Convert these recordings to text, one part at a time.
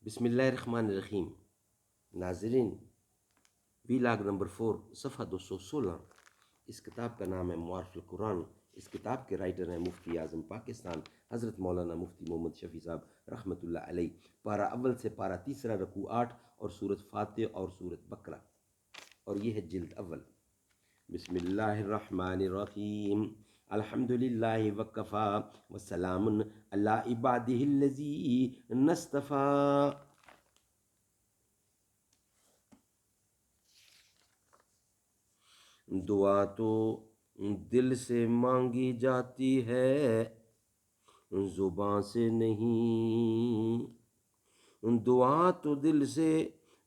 بسم اللہ الرحمن الرحیم۔ ناظرین، ویلاگ نمبر 4 صفحہ 216۔ اس کتاب کا نام ہے معارف القرآن۔ اس کتاب کے رائٹر ہیں مفتی اعظم پاکستان حضرت مولانا مفتی محمد شفیع صاحب رحمۃ اللہ علیہ۔ پارہ اول سے پارہ تیسرا، رکوع 8 اور سورت فاتح اور سورت بقرہ، اور یہ ہے جلد اول۔ بسم اللہ الرحمن الرحیم۔ الحمد للہ وکفا وسلام علی عبادہ الذین اصطفیٰ۔ دعا تو دل سے مانگی جاتی ہے، زبان سے نہیں۔ دعا تو دل سے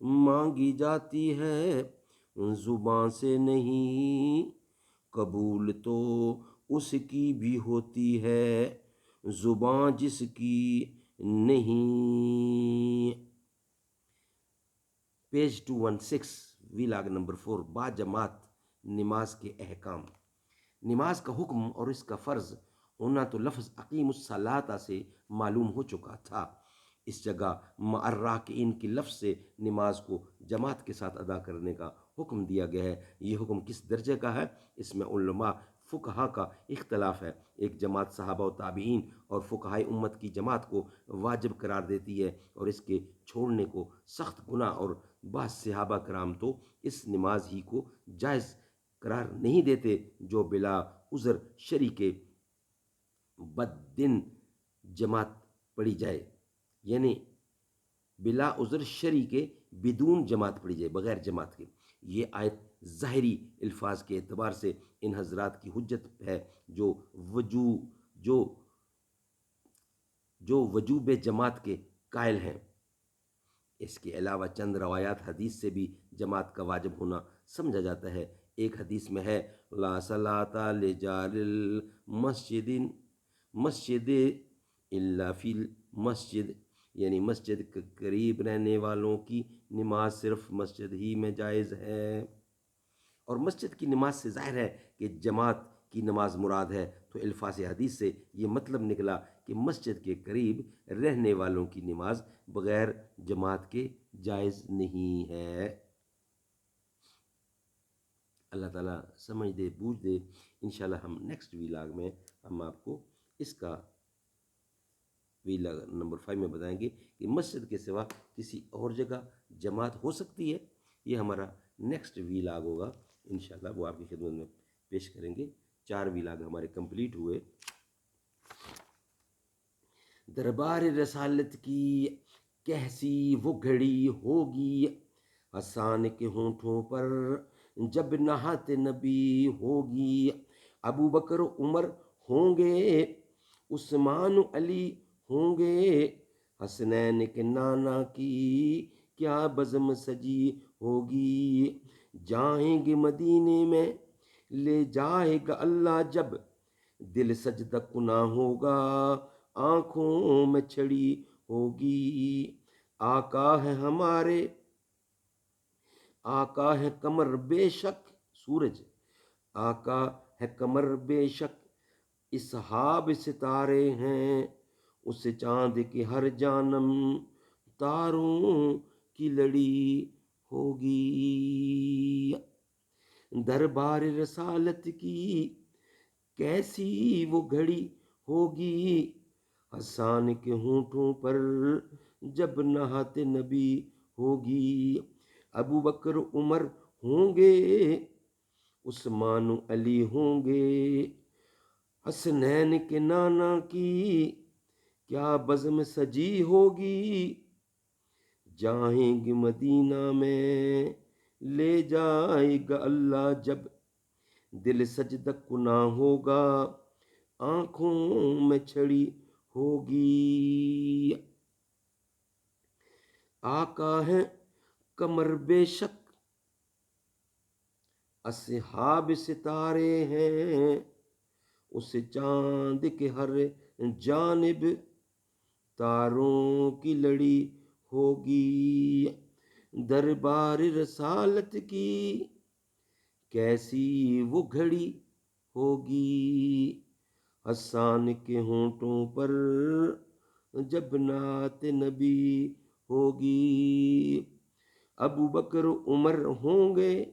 مانگی جاتی ہے، زبان سے نہیں۔ قبول تو اس کی بھی ہوتی ہے، زبان جس کی نہیں۔ پیج 216، ویلاگ نمبر 4، با جماعت نماز کے احکام۔ نماز کا حکم اور اس کا فرض ہونا تو لفظ اقیم الصلاۃ سے معلوم ہو چکا تھا۔ اس جگہ مع الراکعین کی لفظ سے نماز کو جماعت کے ساتھ ادا کرنے کا حکم دیا گیا ہے۔ یہ حکم کس درجے کا ہے؟ اس میں علماء فقہا کا اختلاف ہے۔ ایک جماعت صحابہ و تابعین اور فقہائے امت کی جماعت کو واجب قرار دیتی ہے، اور اس کے چھوڑنے کو سخت گناہ، اور بعض صحابہ کرام تو اس نماز ہی کو جائز قرار نہیں دیتے جو بلا عذر شرعی کے بدن جماعت پڑھی جائے، یعنی بلا عذر شرعی کے بدون جماعت پڑھی جائے، بغیر جماعت کے۔ یہ آیت ظاہری الفاظ کے اعتبار سے ان حضرات کی حجت ہے جو وجوب جماعت کے قائل ہیں۔ اس کے علاوہ چند روایات حدیث سے بھی جماعت کا واجب ہونا سمجھا جاتا ہے۔ ایک حدیث میں ہے لا صلاۃ لجار المسجد الا فی المسجد، یعنی مسجد کے قریب رہنے والوں کی نماز صرف مسجد ہی میں جائز ہے۔ اور مسجد کی نماز سے ظاہر ہے کہ جماعت کی نماز مراد ہے، تو الفاظ حدیث سے یہ مطلب نکلا کہ مسجد کے قریب رہنے والوں کی نماز بغیر جماعت کے جائز نہیں ہے۔ اللہ تعالیٰ سمجھ دے، بوجھ دے۔ انشاءاللہ ہم نیکسٹ ویلاگ میں ہم آپ کو اس کا ویلاگ نمبر 5 میں بتائیں گے کہ مسجد کے سوا کسی اور جگہ جماعت ہو سکتی ہے۔ یہ ہمارا نیکسٹ ویلاگ ہوگا، انشاءاللہ وہ آپ کی خدمت میں پیش کریں گے۔ 4 ویلاگ ہمارے کمپلیٹ ہوئے۔ دربار رسالت کی کیسی وہ گھڑی ہوگی، حسان کے ہونٹوں پر جب نہات نبی ہوگی۔ ابو بکر عمر ہوں گے، عثمان علی ہوں گے، حسنین کے نانا کی کیا بزم سجی ہوگی۔ جائیں گے مدینے میں لے جائے گا اللہ جب، دل سجدہ کنا ہوگا آنکھوں میں چھڑی ہوگی۔ آقا ہے ہمارے، آقا ہے قمر بے شک سورج، آقا ہے قمر بے شک اصحاب ستارے ہیں، اس چاند کے ہر جانم تاروں کی لڑی ہوگی۔ دربار رسالت کی کیسی وہ گھڑی ہوگی، حسان کے ہونٹوں پر جب نہات نبی ہوگی۔ ابو بکر عمر ہوں گے، عثمان علی ہوں گے، حسنین کے نانا کی کیا بزم سجی ہوگی۔ جائیں گے مدینہ میں لے جائے گا اللہ جب، دل سجدہ کنا ہوگا آنکھوں میں چھڑی ہوگی۔ آقا ہے قمر بے شک اصحاب ستارے ہیں، اس چاند کے ہر جانب تاروں کی لڑی ہوگی۔ دربار رسالت کی کیسی وہ گھڑی ہوگی، حسان کے ہونٹوں پر جب نعت نبی ہوگی۔ ابو بکر عمر ہوں گے،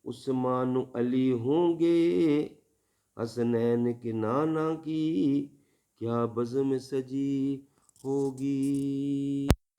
عثمان علی ہوں گے، حسنین کے نانا کی کیا بزم سجی ہوگی۔